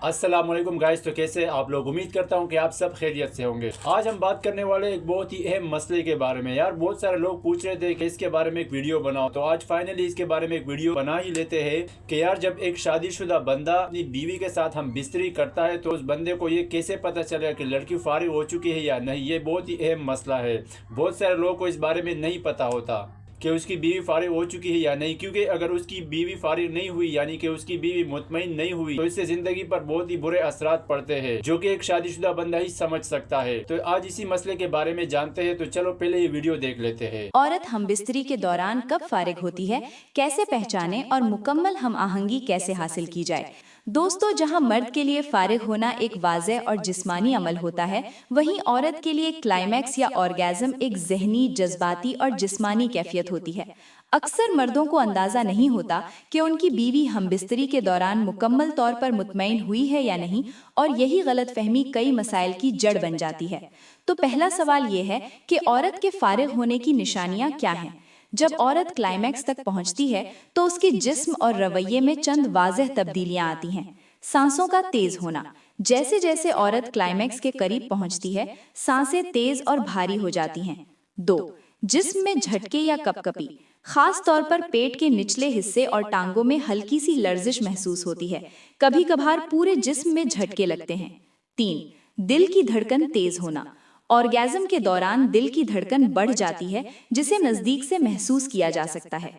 अस्सलाम वालेकुम गाइस, तो कैसे आप लोग। उम्मीद करता हूं कि आप सब खैरियत से होंगे। आज हम बात करने वाले एक बहुत ही अहम मसले के बारे में। यार बहुत सारे लोग पूछ रहे थे कि इसके बारे में एक वीडियो बनाओ, तो आज फाइनली इसके बारे में एक वीडियो बना ही लेते हैं कि यार जब एक शादीशुदा बंदा अपनी बीवी के साथ हम बिस्तरी करता है तो उस बंदे को ये कैसे पता चलेगा कि लड़की फारिग हो चुकी है या नहीं। ये बहुत ही अहम मसला है। बहुत सारे लोगों को इस बारे में नहीं पता होता कि उसकी बीवी फारिग हो चुकी है या नहीं, क्योंकि अगर उसकी बीवी फारिग नहीं हुई यानी कि उसकी बीवी मुतमईन नहीं हुई तो इससे जिंदगी पर बहुत ही बुरे असरात पड़ते हैं, जो कि एक शादीशुदा बंदा ही समझ सकता है। तो आज इसी मसले के बारे में जानते हैं। तो चलो पहले ये वीडियो देख लेते हैं। औरत हमबिस्तरी के दौरान कब फारिग होती है, कैसे पहचाने और मुकम्मल हम आहंगी कैसे हासिल की जाए। दोस्तों, जहां मर्द के लिए फारिग होना एक वाज़ेह और जिस्मानी अमल होता है, वहीं औरत के लिए क्लाइमैक्स या ऑर्गेज़म एक ज़हनी, जज्बाती और जिस्मानी कैफियत होती है। अक्सर मर्दों को अंदाज़ा नहीं होता कि उनकी बीवी हमबिस्तरी के दौरान मुकम्मल तौर पर मुतमईन हुई है या नहीं, और यही गलतफहमी कई मसाइल की जड़ बन जाती है। तो पहला सवाल ये है कि औरत के फारिग होने की निशानियाँ क्या हैं। जब औरत क्लाइमैक्स तक पहुंचती है तो उसके जिस्म और रवैये में चंद वाज़ेह तब्दीलियां आती हैं। सांसों का तेज होना। जैसे जैसे औरत क्लाइमैक्स के करीब पहुंचती है, सांसें तेज और भारी हो जाती हैं। 2. जिस्म में झटके या कपकपी। खास तौर पर पेट के निचले हिस्से और टांगों में हल्की सी लर्जिश महसूस होती है। कभी कभार पूरे जिस्म में झटके लगते हैं। 3. दिल की धड़कन तेज होना। ऑर्गेज़म के दौरान दिल की धड़कन बढ़ जाती है, जिसे नज़दीक से महसूस किया जा सकता है।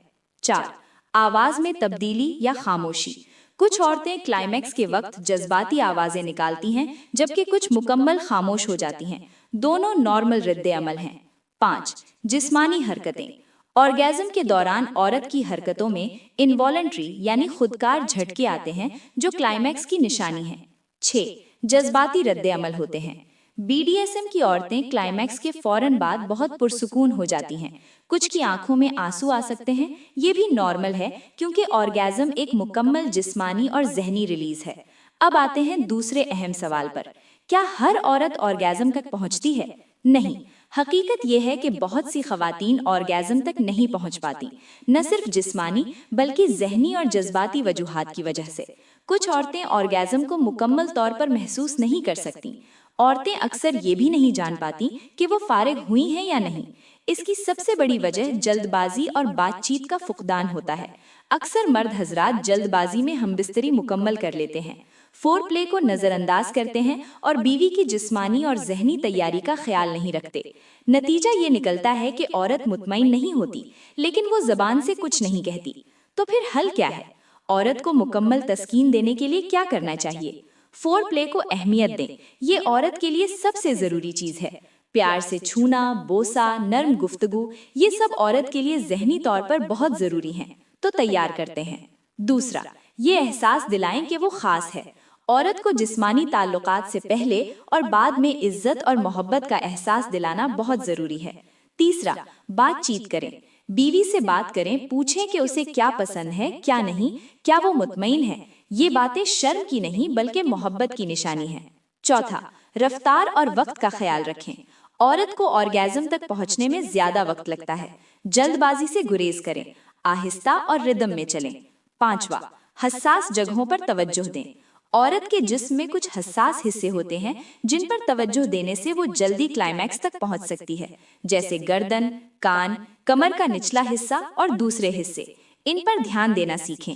4. आवाज़ में तब्दीली या खामोशी। कुछ औरतें क्लाइमैक्स के वक्त जज्बाती आवाज़ें निकालती हैं, जबकि कुछ मुकम्मल खामोश हो जाती हैं। दोनों नॉर्मल रद्दे अमल हैं। 5. जिस्मानी हरकतें। ऑर्गेज़म के दौरान औरत की हरकतों में इनवॉलंटरी यानी खुदकार झटके आते हैं, जो क्लाइमैक्स की निशानी है। 6. जज्बाती रद्दे अमल होते हैं। BDSM की औरतें क्लाइमैक्स के फौरन बाद बहुत पुरसुकून हो जाती हैं। कुछ की आंखों में आंसू आ सकते हैं। ये भी नॉर्मल है, क्योंकि ऑर्गेज़म एक मुकम्मल जिस्मानी और ज़हनी रिलीज है। अब आते हैं दूसरे अहम सवाल पर। क्या हर औरत ऑर्गेज़म तक पहुंचती है? नहीं। हकीकत यह है कि बहुत सी खवातीन ऑर्गेज़म तक नहीं पहुंच पाती, न सिर्फ जिस्मानी बल्कि ज़हनी और जज्बाती वजूहात की वजह से। कुछ औरतें ऑर्गेज़म को मुकम्मल तौर पर महसूस नहीं कर सकती। औरतें अक्सर ये भी नहीं जान पाती कि वो फारिग हुई हैं या नहीं। इसकी सबसे बड़ी वजह जल्दबाजी और बातचीत का फुकदान होता है। अक्सर मर्द हजरात जल्दबाजी में हमबिस्तरी मुकम्मल कर लेते हैं, फोर प्ले को नज़रअंदाज करते हैं और बीवी की जिस्मानी और जहनी तैयारी का ख्याल नहीं रखते। नतीजा ये निकलता है कि औरत मुतमईन नहीं होती, लेकिन वो जबान से कुछ नहीं कहती। तो फिर हल क्या है? औरत को मुकम्मल तस्कीन देने के लिए क्या करना चाहिए? फोर प्ले को अहमियत दें। ये औरत के लिए सबसे जरूरी चीज है। प्यार से छूना, बोसा, नर्म गुफ्तगू, ये सब औरत के लिए जहनी तौर पर बहुत जरूरी हैं। तो तैयार करते हैं। दूसरा, ये एहसास दिलाएं कि वो खास है। औरत को जिस्मानी ताल्लुकात से पहले और बाद में इज्जत और मोहब्बत का एहसास दिलाना बहुत जरूरी है। तीसरा, बातचीत करें। बीवी से बात करें, पूछें कि उसे क्या पसंद है, क्या नहीं, क्या वो मुतमईन है। ये बातें शर्म की नहीं बल्कि मोहब्बत की निशानी है। चौथा, रफ्तार और वक्त का ख्याल रखें। औरत को ऑर्गेज़म तक पहुंचने में ज्यादा वक्त लगता है। जल्दबाजी से गुरेज करें, आहिस्ता और रिदम में चलें। पांचवा, हसास जगहों पर तवज्जो दें। औरत के जिस्म में कुछ हसास हिस्से होते हैं जिन पर तवज्जो देने से वो जल्दी क्लाइमैक्स तक पहुंच सकती है, जैसे गर्दन, कान, कमर का निचला हिस्सा और दूसरे हिस्से। इन पर ध्यान देना सीखें।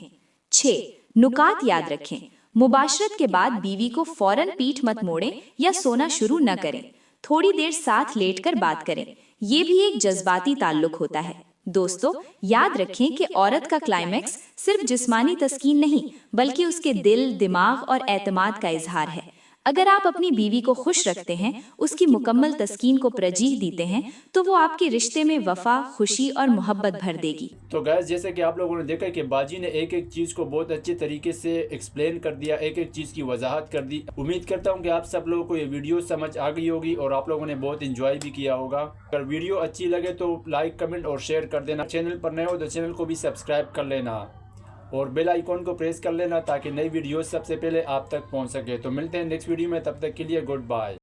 6. नुकात याद रखें। मुबाशरत के बाद बीवी को फौरन पीठ मत मोड़ें या सोना शुरू न करें। थोड़ी देर साथ लेटकर बात करें। ये भी एक जज्बाती ताल्लुक होता है। दोस्तों, याद रखें कि औरत का क्लाइमैक्स सिर्फ जिस्मानी तस्कीन नहीं बल्कि उसके दिल, दिमाग और एतमाद का इजहार है। अगर आप अपनी बीवी को खुश रखते हैं, उसकी मुकम्मल तस्कीन को तरजीह देते हैं, तो वो आपके रिश्ते में वफा, खुशी और मोहब्बत भर देगी। तो गैस, जैसे कि आप लोगों ने देखा कि बाजी ने एक एक चीज़ को बहुत अच्छे तरीके से एक्सप्लेन कर दिया, एक एक चीज़ की वजाहत कर दी। उम्मीद करता हूँ कि आप सब लोगों को ये वीडियो समझ आ गई होगी और आप लोगों ने बहुत इंजॉय भी किया होगा। अगर वीडियो अच्छी लगे तो लाइक, कमेंट और शेयर कर देना। चैनल पर नए हो तो चैनल को भी सब्सक्राइब कर लेना और बेल आइकॉन को प्रेस कर लेना ताकि नई वीडियो सबसे पहले आप तक पहुंच सके। तो मिलते हैं नेक्स्ट वीडियो में, तब तक के लिए गुड बाय।